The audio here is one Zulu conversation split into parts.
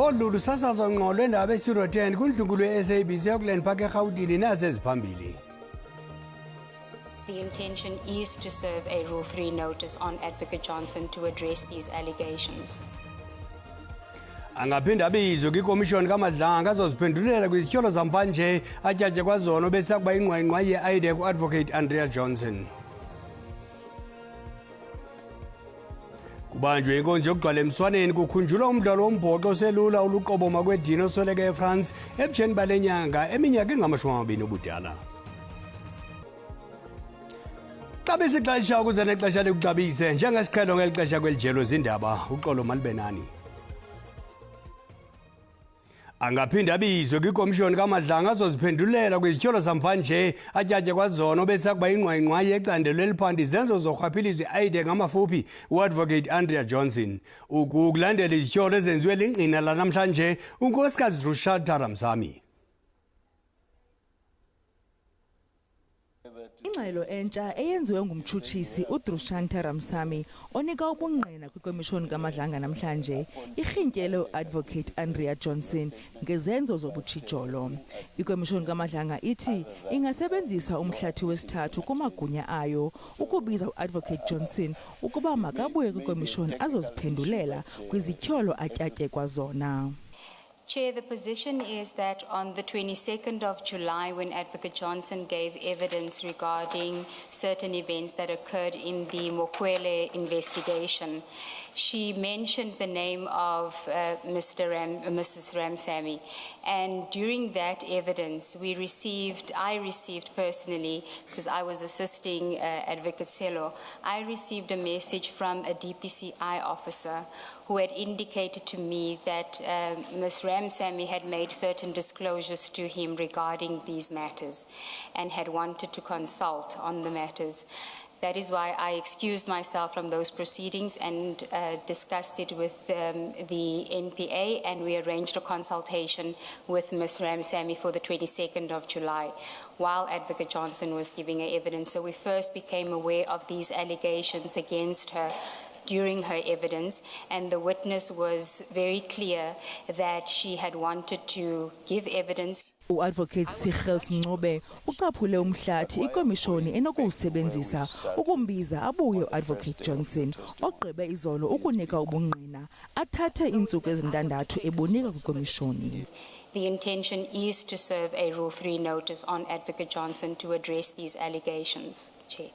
Olu lusasazo ngqo lwendaba eStudio 10 kundlunkulu ye-SABC yokulen Park eGauteng naseziphambili. The intention is to serve a Rule 3 notice on Advocate Johnson to address these allegations. Angaphinda abizwe kwikomishoni kaMadlanga azoziphendulela kwizityholo zamvanje atyatye kwazona bese kuba ingqwengqwa ye-IDEC ku-Advocate Andrea Johnson. Kubanjwe inkonzo yokugcwala emswaneni kukhunjulwa umdlalo wombhoxo oselula uluqoboma kwedini osoleke eFrance ebutsheni bale nyanga eminyaka engama-20 ubudala. Xabisa ixesha ukuze nexesha likuxabise njengesiqhelo ngeli xesha kwelijelo zindaba uxolo Malibenani. Angaphinda abizwe kwikomishoni kaMadlanga azoziphendulela kwizityholo zamvanje atyatye kwazona bese kuba ingqwengqwa yecandelo eliphanda izenzo zorhwaphilizo i-IDEC ngamafuphi u-Advocate Andrea Johnson. Ukulandela izityholo ezenziwe lingqina lanamhlanje unkosikazi Rushad Taramsami. Ingxelo entsha eyenziwe ngumtshutshisi uDrushan Taramsami onika ubungqina kwikomishoni kaMadlanga namhlanje irhintyele uAdvocate Andrea Johnson ngezenzo zobutshijolo. Ikomishoni kaMadlanga ithi ingasebenzisa umhlathi wesithathu kumagunya ayo ukubiza uAdvocate Johnson ukuba makabuye kwikomishoni azoziphendulela kwizityholo atyatye kwazona. Chair, the position is that on the 22nd of July, when Advocate Johnson gave evidence regarding certain events that occurred in the Mokwele investigation, she mentioned the name of Mrs. Ramsamy. And during that evidence, I received personally, because I was assisting Advocate Selo, I received a message from a DPCI officer who had indicated to me that Ms. Ramsamy had made certain disclosures to him regarding these matters and had wanted to consult on the matters. That is why I excused myself from those proceedings and discussed it with the NPA, and we arranged a consultation with Ms. Ramsamy for the 22nd of July while Advocate Johnson was giving her evidence. So we first became aware of these allegations against her during her evidence, and the witness was very clear that she had wanted to give evidence. U-Advocate Sigels Ncube ucaphule umhlathi ikomishoni enokuwusebenzisa ukumbiza abuye u-Advocate Johnson ogqibe izolo ukunika ubungqina athathe iintsuku ezintandathu ebunika kwikomishoni. The intention is to serve a Rule 3 notice on Advocate Johnson to address these allegations, Chair.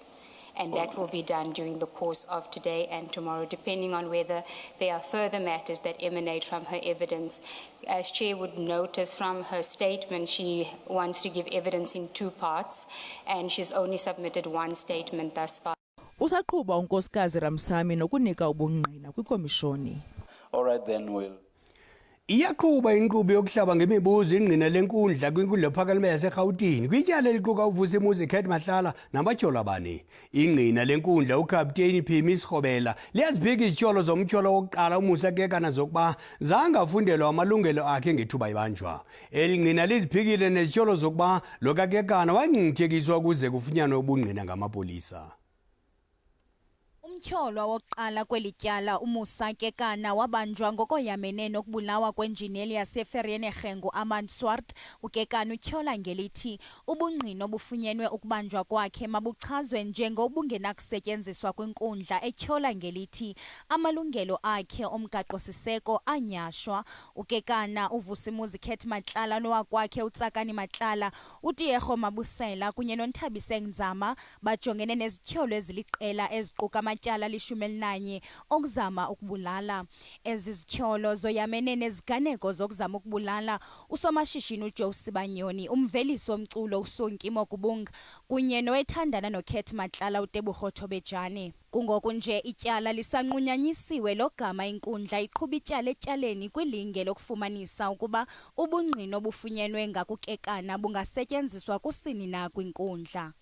And that will be done during the course of today and tomorrow, depending on whether there are further matters that emanate from her evidence. As Chair would notice from her statement, she wants to give evidence in 2 parts, and she's only submitted 1 statement thus far. Usaqhuba unkosikazi Ramsami nokunika ubungqina kwikomishoni. All right, then we'll. Iyaqhuba inkqubo yokuhlaba ngemibuzo ingqina lenkundla kwinkundla ephakeme yaseGauteng kwityala eliquka uVusimuzi Khet Mahlala nabatyholo abane. Ingqina lenkundla uKapteni Phimi Sikgobela liyaziphika izityholo zomtyholo wokuqala uMusa Kekana zokuba zangafundelwa amalungelo akhe ngethuba ibanjwa. Eli ngqina liziphikile nezityholo zokuba lo kaKekana wangcithekiswa ukuze kufunyanwe ubungqina ngamapolisa. Umtyholwa wokuqala kwelityala uMusa Kekana wabanjwa ngokoyamene nokubulawa kwenjineli yaseFerriene Rhengu Amand Swart. uKekana utyhola ngelithi ubungqina obufunyenwe ukubanjwa kwakhe mabuchazwe njengobungenakusetyenziswa kwinkundla, etyhola ngelithi amalungelo akhe omgaqo-siseko anyashwa. uKekana, uVusimuzi Khet Mahlala nowakwakhe uTsakani Mahlala, uTiego Mabusela kunye noNthabiseng Nzama bajongene nezityholo eziliqela eziquka amatyala 11 okuzama ukubulala. Ezi zityholo zoyamene neziganeko zokuzama ukubulala usomashishini uJoe Sibanyoni, umvelisi womculo uSonki Mokubung kunye nowethandana noKhet Mahlala uTebogo Thobejane. Kungoku nje ityala lisanqunyanyisiwe logama inkundla iqhuba ityala etyaleni kwilinge lokufumanisa ukuba ubungqina obufunyenwe ngakuKekana bungasetyenziswa kusini na kwinkundla.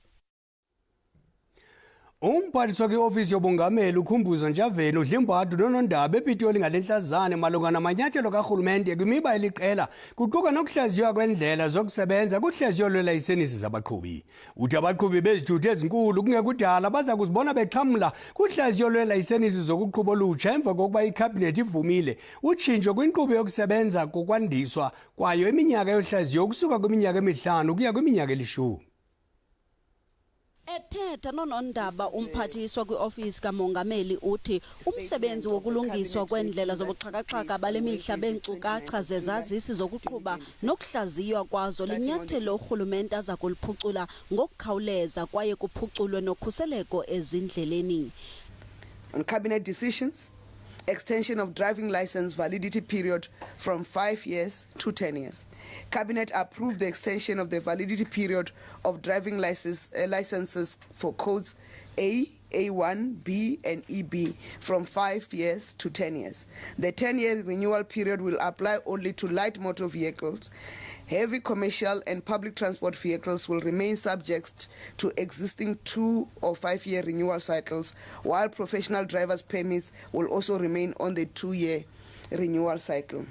Umphathiswa kwi-ofisi yobungameli uKhumbuzo Ntshavheni uDlimbadu noNondaba ePitoli ngalenhlazane malunga namanyathelo karhulumente kwimiba eliqela kuquka nokuhlaziywa kwendlela zokusebenza kuhlaziyo lwelayisenisi zabaqhubi. Uthi abaqhubi bezithuthi ezinkulu kungekudala baza kuzibona bexhamla kuhlaziyo lwelayisenisi zokuqhuba olutsha emva kokuba ikhabhinethi ivumile utshintsho kwinkqubo yokusebenza kokwandiswa kwayo iminyaka yohlaziyo ukusuka kwiminyaka emi-5 ukuya kwiminyaka eli-10. Ethetha noNondaba umphathiswa kwi-ofisi kamongameli uthi umsebenzi wokulungiswa kwendlela zobuxhakaxhaka bale mihla beenkcukacha zezazisi zokuqhuba nokuhlaziywa kwazo linyathelo urhulumente aza kuliphucula ngokukhawuleza kwaye kuphuculwe nokhuseleko ezindleleni. On cabinet decisions, extension of driving license validity period from 5 years to 10 years. Cabinet approved the extension of the validity period of driving licenses for codes A, A1, B and EB from 5 years to 10 years. The 10-year renewal period will apply only to light motor vehicles. Heavy commercial and public transport vehicles will remain subject to existing 2 or 5 year renewal cycles, while professional drivers' permits will also remain on the 2-year renewal cycle.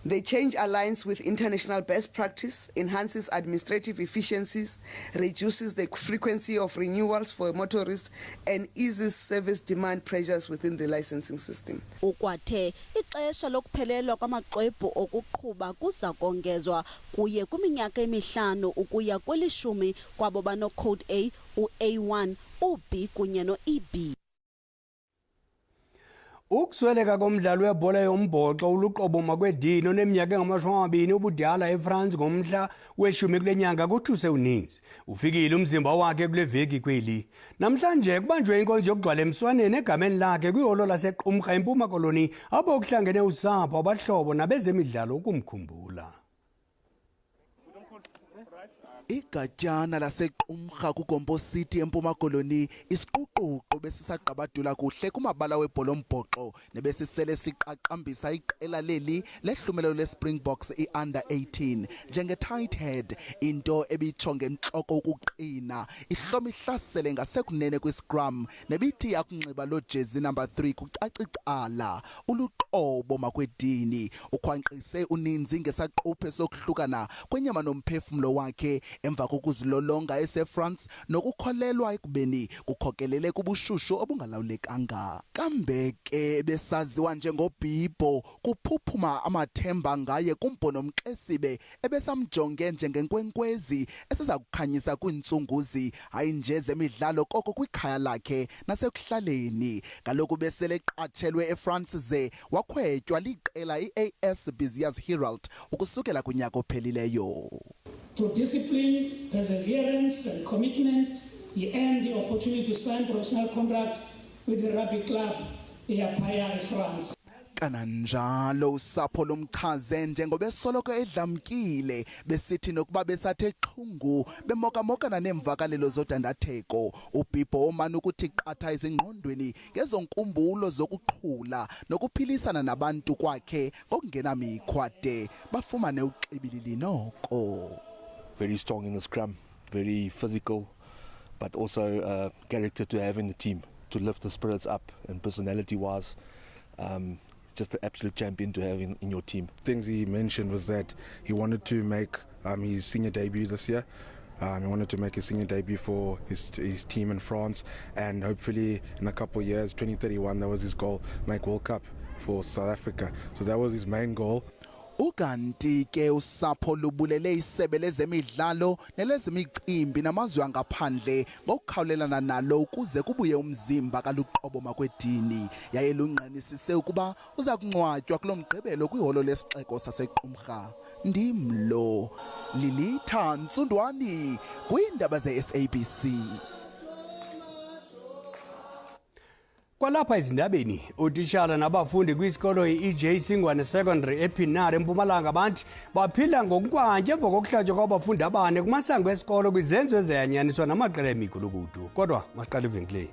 The change aligns with international best practice, enhances administrative efficiencies, reduces the frequency of renewals for motorists, and eases service demand pressures within the licensing system. Ukwathe ixesha lokuphelelwa kwamaxwebhu okuqhuba kuza kongezwa kuye kwiminyaka emi-5 ukuya kweli-10 kwabo banocode A, u-A1, u-B kunye no-EB. Ukusweleka komdlalo webhola yombhoxo uLuqobo Makwedini oneminyaka engama-20 ubudala eFrance ngomhla we-10 kule nyanga kuthuse uninzi. Ufikile umzimba wakhe kule veki kweli. Namhlanje kubanjwe inkonzo yokugcwala emswaneni egameni lakhe kwiholo laseQumrha eMpuma Koloni apho kuhlangene usapho abahlobo nabezemidlalo ukumkhumbula. Igatyana laseQumrha kuGompo City eMpuma Koloni isiququqo besisagqabadula kuhle kumabala webhola ombhoxo nebesisele siqaqambisa iqela leli lehlumelo leSpringboks iUnder 18 njenge-tight head into ebitsho ngentloko ukuqina ihloma ihlasele ngasekunene kwiscrum nebithi yakunxiba lo jersey number 3 kucacicala uLuqobo Makwedini ukhwanqise uninzi ngesaquphe sokuhlukana kwenyama nomphefumlo wakhe emva kokuzilolonga eseFrance nokukholelwa ekubeni kukhokelele kubushushu obungalawulekanga. Kambe ke besaziwa njengobhibho kuphuphuma amathemba ngaye kumbono Mxesibe ebesamjonge njengenkwenkwezi eseza kukhanyisa kwintsunguzi hayi nje zemidlalo koko kwikhaya lakhe nasekuhlaleni. Kaloku besele qatshelwe eFrance ze wakhwetywa liqela iAS Busiers Herald ukusukela kunyaka ophelileyo. Through discipline, perseverance and commitment, he earned the opportunity to sign professional contract with the rugby club eYapaya France. Kananjalo usapho lomchaze njengobesoloko edlamkile besithi nokuba besathe xhungu bemokamokana nemvakalelo zodandatheko uBhibho omana ukuthi qatha izingqondweni ngezonkumbulo zokuqhula nokuphilisana nabantu kwakhe ngokungena mikhwade bafumane uxibilili noko. Very strong in the scrum, very physical, but also character to have in the team to lift the spirits up, and personality-wise, just an absolute champion to have in your team. Things he mentioned was that he wanted to make his senior debut this year. He wanted to make his senior debut for his team in France, and hopefully in a couple of years, 2031, that was his goal, make World Cup for South Africa. So that was his main goal. Ukanti ke usapho lubulele isebe lezemidlalo nelezimicimbi namazwe angaphandle ngokukhawulelana nalo ukuze kubuye umzimba kaLuqobo Makwedini yaye lunqanisise ukuba uza kungcwatywa kulomgqibelo kwiholo lesixeko saseQumrha. Ndimlo Lilitha Ntsundwani kwiindaba zeSABC. Kwalapha izindabeni utitshala nabafundi kwisikolo iEJ Singwane Secondary ePinari eMpumalanga bantu baphila ngokukwantya emva kokuhlatywa kwabafundi abane kumasango esikolo kwizenzo ezayanyaniswa namaqela emigulukudu. Kodwa masiqale evenkileni.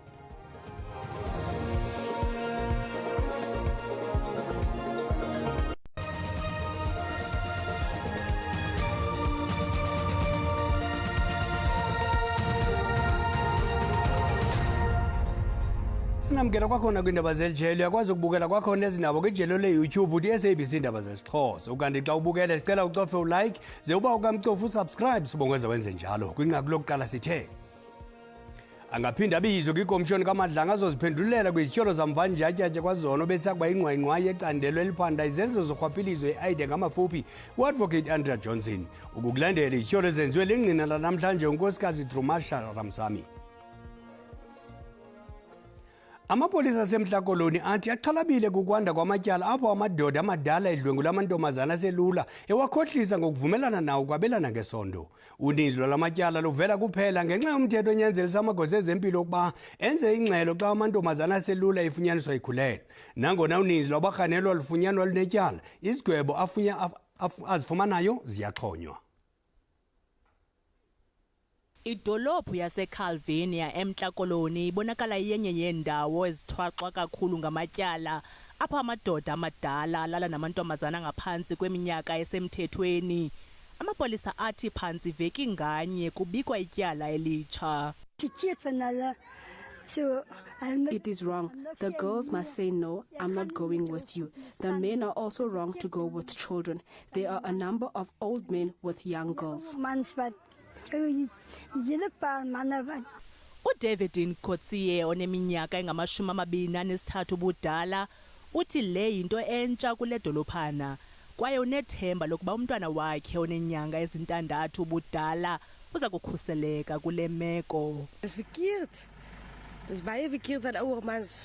Sinamkela kwakhona kwindaba zelijelo uyakwazi ukubukela kwakhona ezinabo kwijelo le-YouTube uthi SABC indaba zesiXhosa. Ukanti xa ubukele sicela ucofe ulike ze uba ukamcofa usubscribe sibongeza wenze njalo kwinqaku lokuqala sithe angaphinda abizwe kwikomishoni kaMadlanga azoziphendulela kwizityholo zamva njatyatya kwazona besakuba ingqwayingqwayi ecandelo eliphanda izenzo zorhwaphilizo e-aide ngamafuphi uadvocate Andrea Johnson ukukulandela izityholo ezenziwe lingqina lanamhlanje unkosikazi Trumasha Ramsamy. Amapolisa asemhlakoloni athi axhalabile kukwanda kwamatyala apho amadoda amadala edlwengula amantombazana aselula ewakhohlisa ngokuvumelana nawo kwabelana ngesondo. Uninzi lwalamatyala luvela kuphela ngenxa yomthetho onyanzelisa amagosa ezempilo ukuba enze ingxelo xa amantombazana aselula efunyaniswa ikhulelwe. Nangona uninzi lwabarhanelwa lufunyanwa lunetyala, izigwebo azifumanayo ziyaxhonywa. Idolophu yaseCalvinia eMntla-Koloni ibonakala yenye yeendawo ezithwaxwa kakhulu ngamatyala apha amadoda amadala alala namantombazana ngaphantsi kweminyaka esemthethweni. Amapolisa athi phantsi veki nganye kubikwa ityala elitsha. It is wrong. The girls must say no, I'm not going with you. The men are also wrong to go with children. There are a number of old men with young girls. uDavid Nkotsie oneminyaka engama-23 ubudala uthi le yinto entsha kule dolophana kwaye unethemba lokuba umntwana wakhe onenyanga ezintandathu ubudala uza kukhuseleka kule meko. Dis verkeerd. Dis baie verkeerd dat ouer mans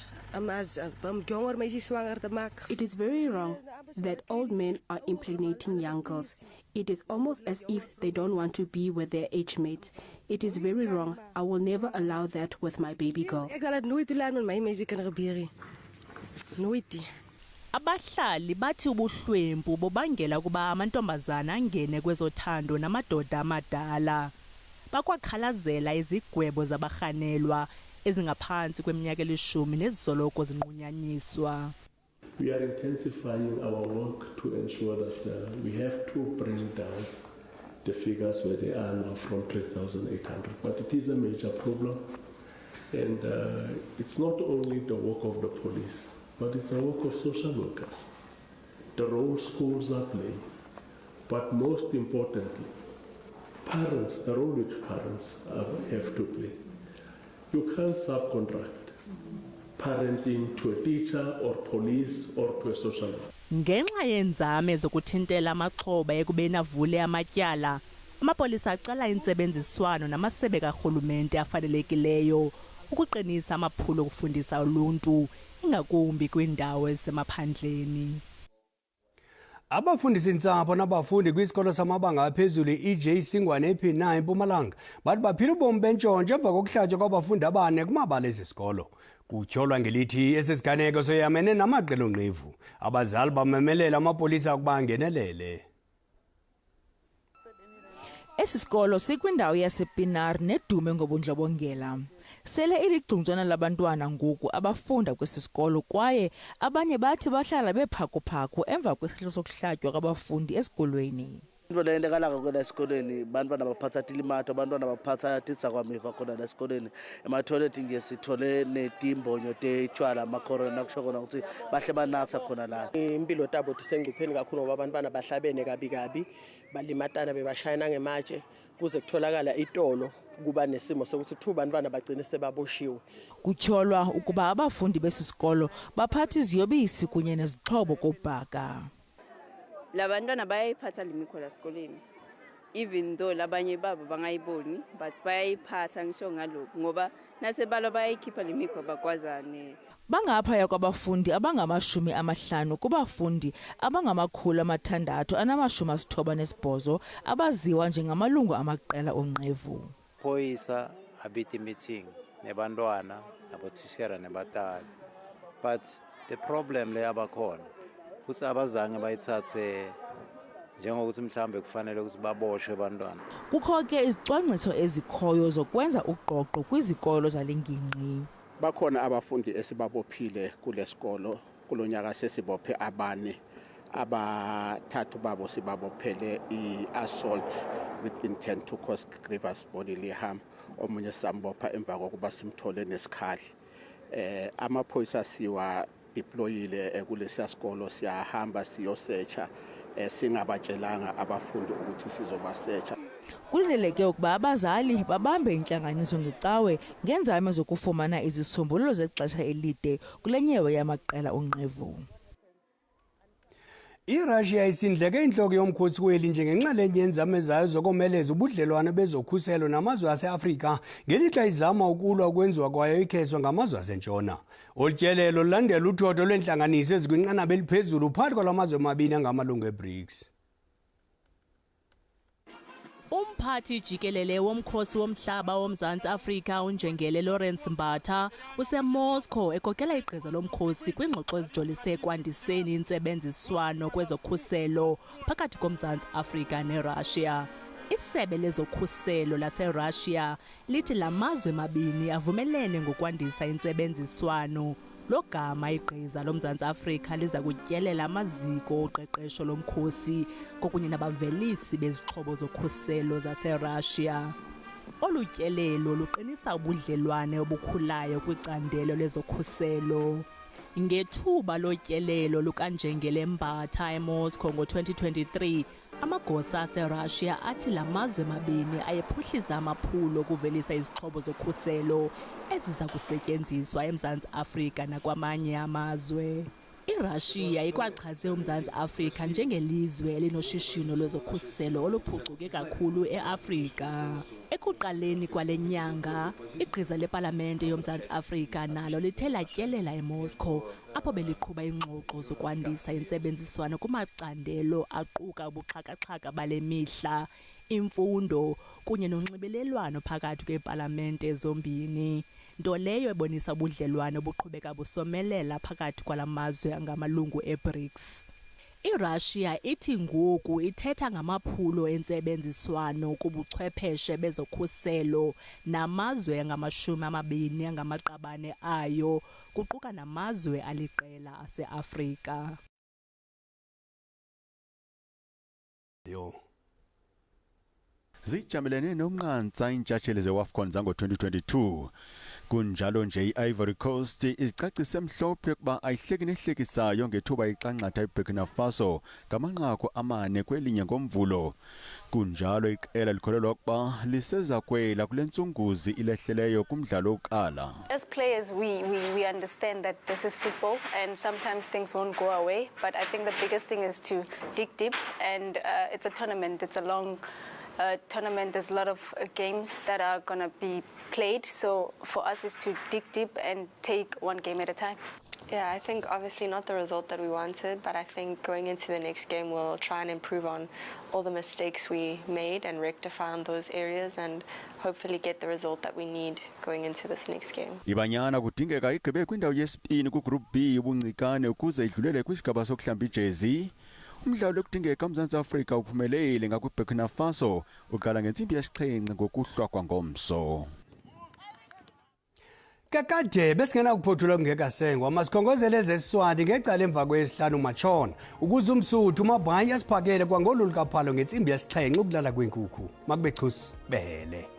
jonger meisies swanger te maak. It is very wrong that old men are impregnating young girls. It is almost as if they don't want to be with their age mate. It is very wrong. I will never allow that with my baby girl. Ek sal dit nooit toelaat met my meisie kan gebeur nie. Nooit. Abahlali bathi ubuhlwempu bobangela ukuba amantombazana angene kwezothando namadoda amadala. Bakwakhalazela izigwebo zabarhanelwa ezingaphansi kweminyaka elishumi nezisoloko zinqunyanyiswa. We are intensifying our work to ensure that we have to bring down the figures where they are now from 3,800. But it is a major problem, and it's not only the work of the police, but it's the work of social workers, the role schools are playing, but most importantly, parents, the role which parents have to play. You can't subcontract parenting to a teacher or police or to a social worker. Ngenxa yenzame zokuthintela amaxhoba ekubeni avule amatyala, amapolisa aqala intsebenziswano namasebe karhulumente afanelekileyo ukuqinisa amaphulo okufundisa uluntu ingakumbi kwiindawo ezisemaphandleni. Abafundisintsapho nabafundi kwisikolo samabanga aphezulu EJ Singwane P9 eMpumalanga bathi baphila ubomi bentshontsho emva kokuhlatywa kwabafundi abane kumabala ezisikolo. Kutyholwa ngelithi esesiganeko soyamene namaqela onqevu. Abazali bamemelela amapolisa ukuba angenelele. Esi sikolo sikwindawo yasePinar nedume ngobundlobongela. Sele iligcungcwana labantwana ngoku abafunda kwesi sikolo kwaye abanye bathi bahlala bephakuphaku emva kwesihlo sokuhlatywa kwabafundi esikolweni. Into leyendekalaka kwela esikolweni bantwana baphatha tilimato abantwana baphatha titsa kwamiva khona la esikolweni ematoilet ngesithole netimbonyo tetshwala amakhorona kusho khona ukuthi bahle banatha khona la. Impilo tabo tisengcupheni kakhulu ngoba abantwana bahlabene kabi balimatana bebashayana ngematshe kuze kutholakala itolo kuba nesimo sokuthi thu bantwana bagcine sebaboshiwe. Kutyholwa ukuba abafundi besisikolo baphatha iziyobisi kunye nezixhobo kobhaka. Labantwana bayayiphatha limikhola esikoleni even though labanye babo bangayiboni but bayayiphatha ngisho ngalokho ngoba nasebalo bayayikhipha limikhola bakwazane. Bangaphaya kwabafundi abangama-50 kubafundi abangama-698 abaziwa njengamalungu amaqela onqevu. Phoyisa abiti meeting nebantwana nabotishera nebatali, but the problem le abakhona ukuthi abazange bayithathe njengokuthi mhlambe kufanele ukuthi baboshwe abantwana. Kukho ke izicwangciso ezikhoyo zokwenza uqoqo kwizikolo zalengingqi. Bakhona abafundi esibabophile kule sikolo kulonyaka sesibophe abane abathathu babo sibabophele i-assault with intent to cause grievous bodily harm. Omunye sambopha emva kokuba simthole nesikhali amaphoyisa siwa deployile kulesiya sikolo siyahamba siyosearcha singabatshelanga abafundi ukuthi sizobasearcha. Kulindeleke ukuba abazali babambe intlanganiso ngecawe ngenzame zokufumana izisombululo zexesha elide kule nyewe yamaqela onqevu. iRussia isindleke inhloko yomkhosi weli njengenxalenye yenzame zayo zokomeleza ubudlelwane bezokhuselo namazwe ase-Afrika ngelixa izama ukulwa ukwenziwa kwayo ikheswa ngamazwe asentshona. Olutyelelo lulandela uthotho lwentlanganiso ezikwinqanaba eliphezulu phakathi kwalamazwe amabini angamalungu eBRICS. Umphathi jikelele womkhosi womhlaba womzantsi Afrika uNjengele Lawrence Mbatha useMoscow ekokela igqiza lomkhosi kwingxoxo ezijolise kwandiseni intsebenziswano kwezokhuselo phakathi komzantsi Afrika neRussia. Isebe lezokhuselo laseRussia lithi lamazwe mabini avumelene ngokwandisa intsebenziswano. Lo gama igqiza lomzantsi Afrika liza kutyelela amaziko oqeqesho lomkhosi kokunye nabavelisi bezixhobo zokhuselo zaseRussia. Olu tyelelo luqinisa ubudlelwane obukhulayo kwicandelo lezokhuselo. Ngethuba lotyelelo lukaNjengele Mbatha eMoscow ngo-2023, amagosa aseRussia athi lamazwe mabini ayephuhlisa amaphulo okuvelisa izixhobo zokhuselo eziza kusetyenziswa eMzantsi Afrika nakwamanye amazwe. iRussia ikwachaze uMzantsi Afrika njengelizwe elinoshishino lwezokhuselo oluphucuke kakhulu eAfrika. Ekuqaleni kwale nyanga, igqiza lepalamente yoMzantsi Afrika nalo lithe latyelela eMoscow apho beliqhuba ingxoxo zokwandisa intsebenziswano kumacandelo aquka ubuxhaka-xhaka bale mihla, imfundo kunye nonxibelelwano phakathi kweepalamente zombini. Nto leyo ebonisa ubudlelwane obuqhubeka busomelela phakathi kwalamazwe angamalungu eBRICS. iRussia ithi ngoku ithetha ngamaphulo entsebenziswano kubuchwepheshe bezokhuselo namazwe angama-20 angamaqabane ayo kuquka namazwe aliqela aseAfrika. Zijamelene nomnqantsa intshatsheli zeWAFCON zango-2022. Kunjalo nje i-Ivory Coast izicacise mhlophe ukuba ayihleki nehlekisayo ngethuba iqanqatha iBurkina Faso ngamanqaku 4 kwelinye ngomvulo. Kunjalo iqela likholelwa ukuba liseza kwela kule ntsunguzi ilehleleyo kumdlalo wokuqala. As players, we understand that this is football and sometimes things won't go our way, but I think the biggest thing is to dig deep, and it's a tournament, it's a long tournament. There's a lot of games that are going to be played, so for us is to dig deep and take one game at a time. Yeah, I think obviously not the result that we wanted, but I think going into the next game we'll try and improve on all the mistakes we made and rectify on those areas and hopefully get the result that we need going into this next game. Ibanyana kudingeka igqibe kwindawo yesibini kuGroup B ubuncikane ukuze idlulele kwisigaba sokuhlamba ijezi. Umdlalo okudingeka uMzantsi Afrika uphumelele ngakwiBurkina Faso uqala ngentsimbi yesixhenxe ngokuhlwa ngomso. Kakade besingena kuphothula kungekasengwa masikhongozele ezesiswati ngecala emva kwesihlanu machona ukuze umsuthu umabhanya siphakele kwangolulu kaphalo ngentsimbi yesixhenxe ukulala kwenkukhu makube chusi behele.